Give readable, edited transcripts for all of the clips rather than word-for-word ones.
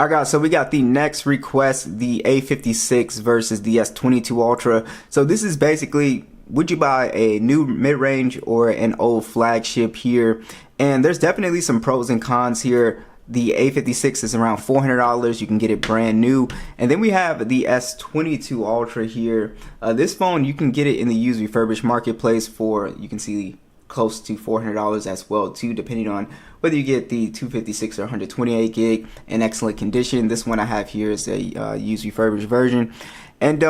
Alright guys, so we got the next request, the A56 versus the S22 Ultra. So this is basically, would you buy a new mid-range or an old flagship here? And there's definitely some pros and cons here. The A56 is around $400. You can get it brand new. And then we have the S22 Ultra here. This phone, you can get it in the used refurbished marketplace for, you can see, close to $400 as well too, depending on whether you get the 256 or 128 gig in excellent condition. This one I have here is a used refurbished version. And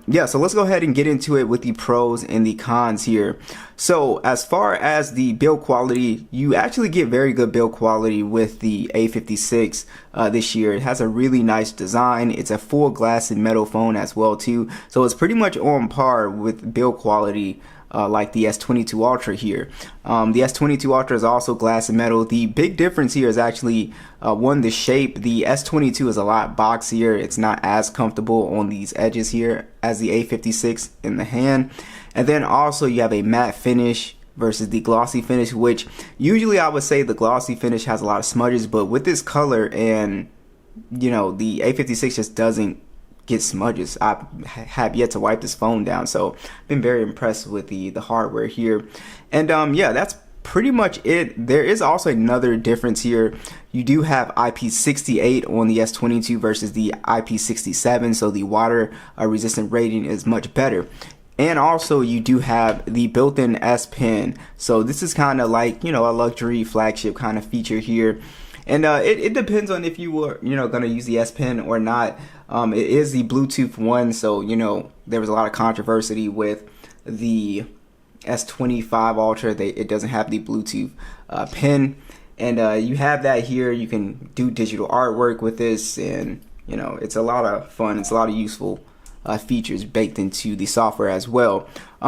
yeah, so let's go ahead and get into it with the pros and the cons here. So as far as the build quality, you actually get very good build quality with the A56 this year. It has a really nice design. It's a full glass and metal phone as well too. So it's pretty much on par with build quality like the S22 Ultra here. The S22 Ultra is also glass and metal. The big difference here is actually one, the shape. The S22 is a lot boxier. It's not as comfortable on these edges here as the A56 in the hand. And then also you have a matte finish versus the glossy finish, which usually I would say the glossy finish has a lot of smudges, but with this color and, you know, the A56 just doesn't get smudges. I have yet to wipe this phone down, so I've been very impressed with the hardware here. And yeah, that's pretty much it. There is also another difference here. You do have IP68 on the S22 versus the IP67, so the water resistant rating is much better. And also you do have the built-in S Pen, so this is kind of like, you know, a luxury flagship kind of feature here. And it depends on if you were, you know, gonna use the S Pen or not. It is the Bluetooth one, so, you know, there was a lot of controversy with the S25 Ultra. It doesn't have the Bluetooth pen, and you have that here. You can do digital artwork with this, and, you know, it's a lot of fun. It's a lot of useful features baked into the software as well.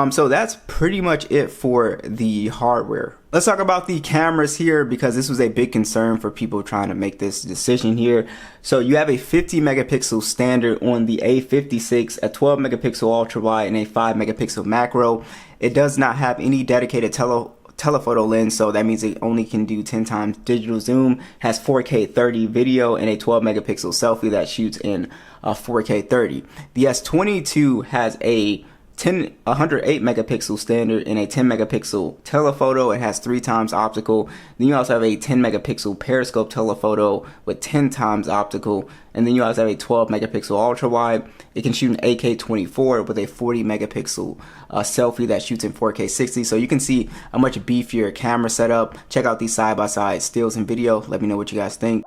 So that's pretty much it for the hardware. Let's talk about the cameras here, because this was a big concern for people trying to make this decision here. So you have a 50 megapixel standard on the A56, a 12 megapixel ultra wide, and a 5 megapixel macro. It does not have any dedicated telephoto lens, so that means it only can do 10 times digital zoom, has 4K 30 video, and a 12 megapixel selfie that shoots in 4K 30. The S22 has a 108 megapixel standard and a 10 megapixel telephoto. It has 3 times optical. Then you also have a 10 megapixel periscope telephoto with 10 times optical. And then you also have a 12 megapixel ultra wide. It can shoot an AK-24 with a 40 megapixel selfie that shoots in 4K 60. So you can see a much beefier camera setup. Check out these side-by-side stills and video. Let me know what you guys think.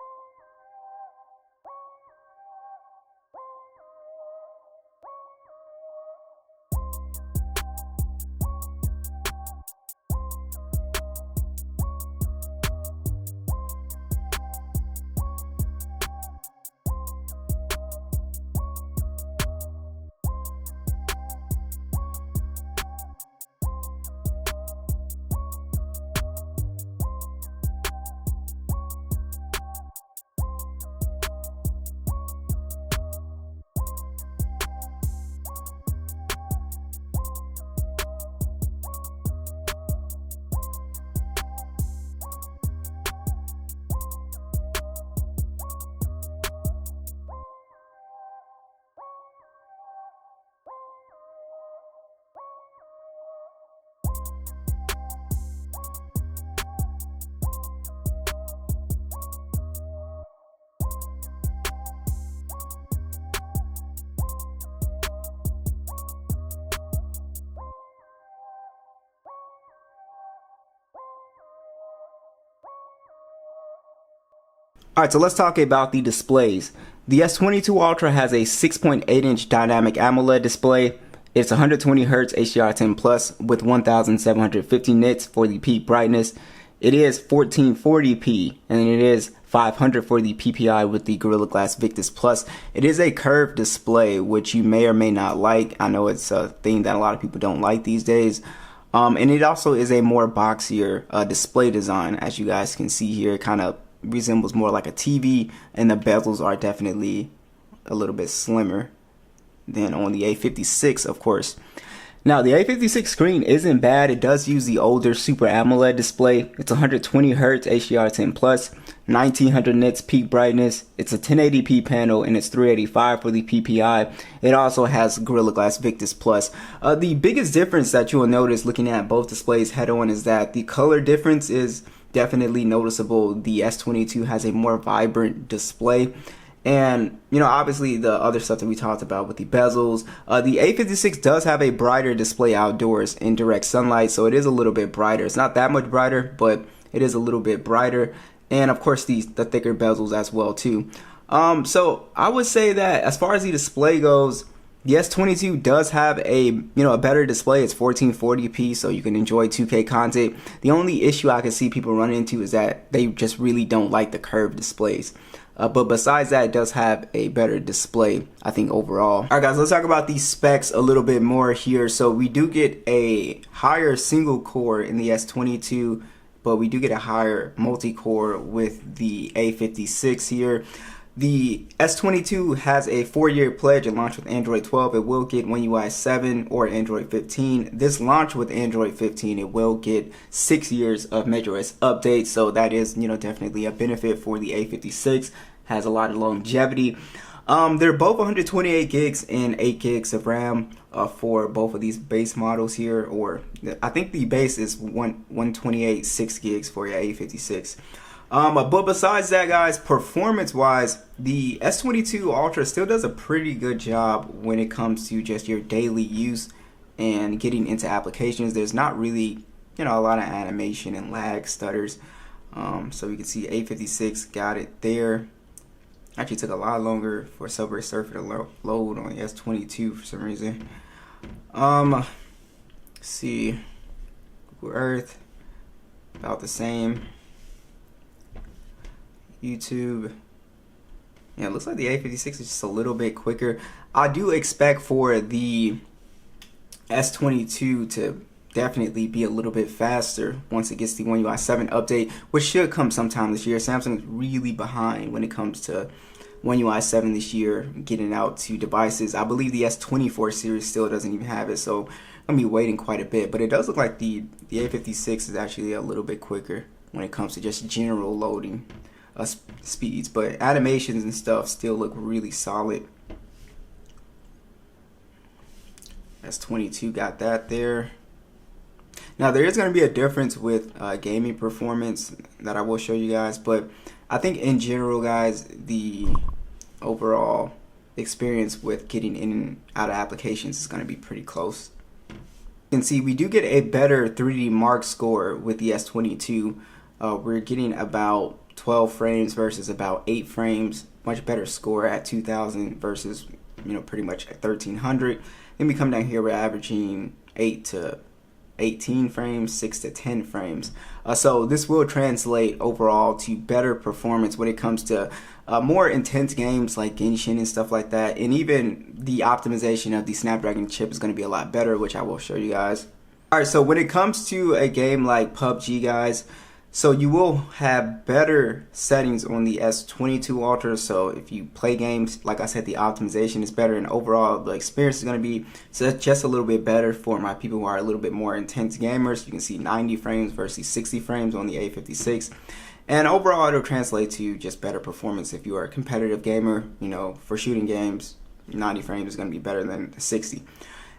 Alright, so let's talk about the displays. The S22 Ultra has a 6.8 inch dynamic AMOLED display. It's 120 Hz HDR10 Plus with 1750 nits for the peak brightness. It is 1440p, and it is 500 for the PPI with the Gorilla Glass Victus Plus. It is a curved display, which you may or may not like. I know it's a thing that a lot of people don't like these days. And it also is a more boxier display design, as you guys can see here. It kind of resembles more like a TV, and the bezels are definitely a little bit slimmer than on the A56, of course. Now, the A56 screen isn't bad. It does use the older Super AMOLED display. It's 120 Hz HDR10 Plus, 1900 nits peak brightness. It's a 1080p panel and it's 385 for the PPI. It also has Gorilla Glass Victus Plus. The biggest difference that you will notice looking at both displays head on is that the color difference is definitely noticeable. The S22 has a more vibrant display. And, obviously the other stuff that we talked about with the bezels. The A56 does have a brighter display outdoors in direct sunlight, so it is a little bit brighter. It's not that much brighter, but it is a little bit brighter. And of course the thicker bezels as well too. So I would say that as far as the display goes, the S22 does have a better display. It's 1440p, so you can enjoy 2K content. The only issue I can see people run into is that they just really don't like the curved displays. But besides that, it does have a better display, I think, overall. All right, guys, let's talk about these specs a little bit more here. So we do get a higher single core in the S22, but we do get a higher multi-core with the A56 here. The S22 has a 4-year pledge. It launched with Android 12. It will get One UI 7 or Android 15. This launch with Android 15, it will get 6 years of macOS updates. So that is, definitely a benefit for the A56. Has a lot of longevity. They're both 128 gigs and 8 gigs of RAM for both of these base models here. Or I think the base is 128 6 gigs for your A56. But besides that, guys, performance-wise, the S22 Ultra still does a pretty good job when it comes to just your daily use and getting into applications. There's not really, a lot of animation and lag stutters. So you can see A56 got it there. Actually took a lot longer for Subway Surfer to load on the S22 for some reason. Let's see, Google Earth, about the same. YouTube, yeah, it looks like the A56 is just a little bit quicker. I do expect for the S22 to definitely be a little bit faster once it gets the One UI 7 update, which should come sometime this year. Samsung's really behind when it comes to One UI 7 this year, getting out to devices. I believe the S24 series still doesn't even have it, so I'm gonna be waiting quite a bit. But it does look like the A56 is actually a little bit quicker when it comes to just general loading speeds, but animations and stuff still look really solid. S22 got that there. Now there is going to be a difference with gaming performance that I will show you guys, but I think in general, guys, the overall experience with getting in and out of applications is going to be pretty close. You can see we do get a better 3D Mark score with the S22. We're getting about 12 frames versus about 8 frames. Much better score at 2000 versus pretty much at 1300. Then we come down here, we're averaging 8 to 18 frames, 6 to 10 frames. So this will translate overall to better performance when it comes to more intense games like Genshin and stuff like that. And even the optimization of the Snapdragon chip is going to be a lot better, which I will show you guys. Alright, so when it comes to a game like PUBG, guys, so you will have better settings on the S22 Ultra. So if you play games, like I said, the optimization is better, and overall the experience is going to be just a little bit better for my people who are a little bit more intense gamers. You can see 90 frames versus 60 frames on the A56. And overall it'll translate to just better performance if you are a competitive gamer. For shooting games, 90 frames is going to be better than 60.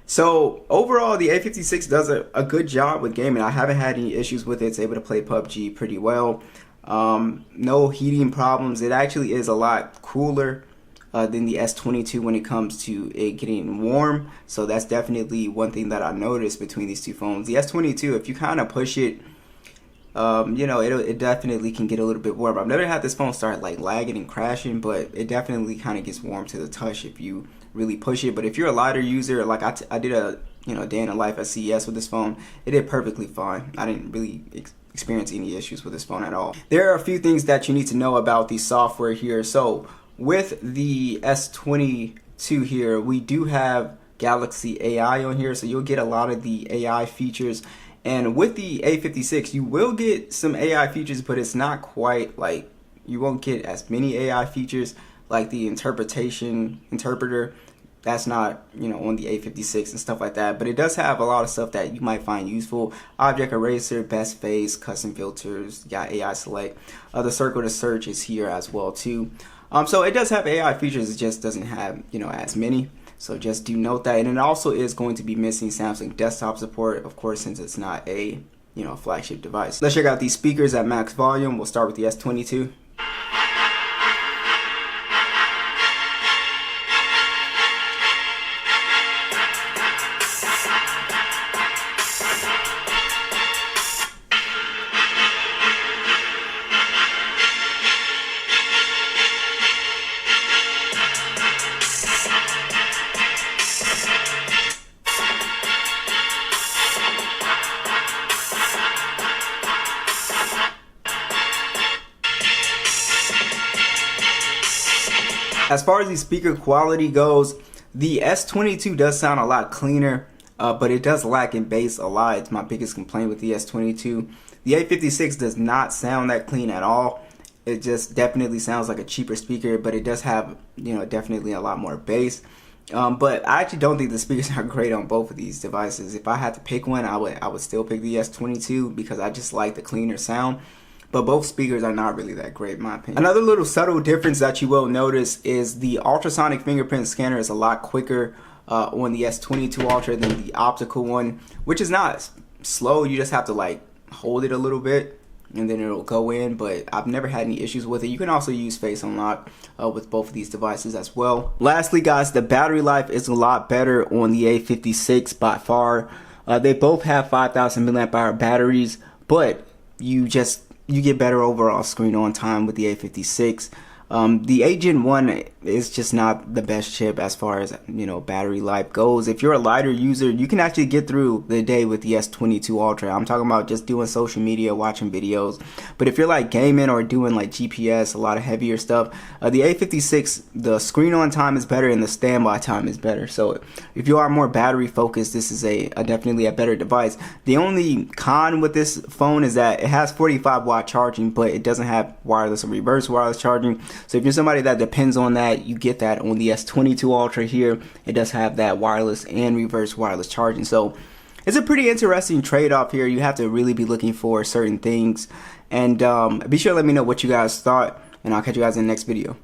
So overall, the A56 does a good job with gaming. I haven't had any issues with it. It's able to play PUBG pretty well. No heating problems. It actually is a lot cooler than the S22 when it comes to it getting warm. So that's definitely one thing that I noticed between these two phones. The S22, if you kind of push it, it definitely can get a little bit warm. I've never had this phone start like lagging and crashing, but it definitely kind of gets warm to the touch if you really push it. But if you're a lighter user, like I did a day in the life at CES with this phone, it did perfectly fine. I didn't really experience any issues with this phone at all. There are a few things that you need to know about the software here. So with the S22 here, we do have Galaxy AI on here, so you'll get a lot of the AI features. And with the A56, you will get some AI features, but it's not quite like, you won't get as many AI features like the interpreter. that's not, you know, on the A56 and stuff like that, but it does have a lot of stuff that you might find useful. Object eraser, best face, custom filters, got AI select. The circle to search is here as well too. So it does have AI features, it just doesn't have, you know, as many. So just do note that. And it also is going to be missing Samsung desktop support, of course, since it's not a, you know, flagship device. Let's check out these speakers at max volume. We'll start with the S22. As far as the speaker quality goes, the S22 does sound a lot cleaner, but it does lack in bass a lot. It's my biggest complaint with the S22. The A56 does not sound that clean at all. It just definitely sounds like a cheaper speaker, but it does have, you know, definitely a lot more bass. But I actually don't think the speakers are great on both of these devices. If I had to pick one, I would still pick the S22 because I just like the cleaner sound. But both speakers are not really that great in my opinion. Another little subtle difference that you will notice is the ultrasonic fingerprint scanner is a lot quicker on the S22 Ultra than the optical one, which is not slow. You just have to like hold it a little bit and then it'll go in, but I've never had any issues with it. You can also use Face Unlock with both of these devices as well. Lastly guys, the battery life is a lot better on the A56 by far. They both have 5,000 milliamp hour batteries, but you get better overall screen on time with the A56. The A Gen 1 is just not the best chip as far as, you know, battery life goes. If you're a lighter user, you can actually get through the day with the S22 Ultra. I'm talking about just doing social media, watching videos. But if you're like gaming or doing like GPS, a lot of heavier stuff, the A56, the screen on time is better and the standby time is better. So if you are more battery focused, this is a definitely a better device. The only con with this phone is that it has 45-watt charging, but it doesn't have wireless or reverse wireless charging. So if you're somebody that depends on that, you get that on the S22 Ultra here. It does have that wireless and reverse wireless charging. So it's a pretty interesting trade-off here. You have to really be looking for certain things. And be sure to let me know what you guys thought, and I'll catch you guys in the next video.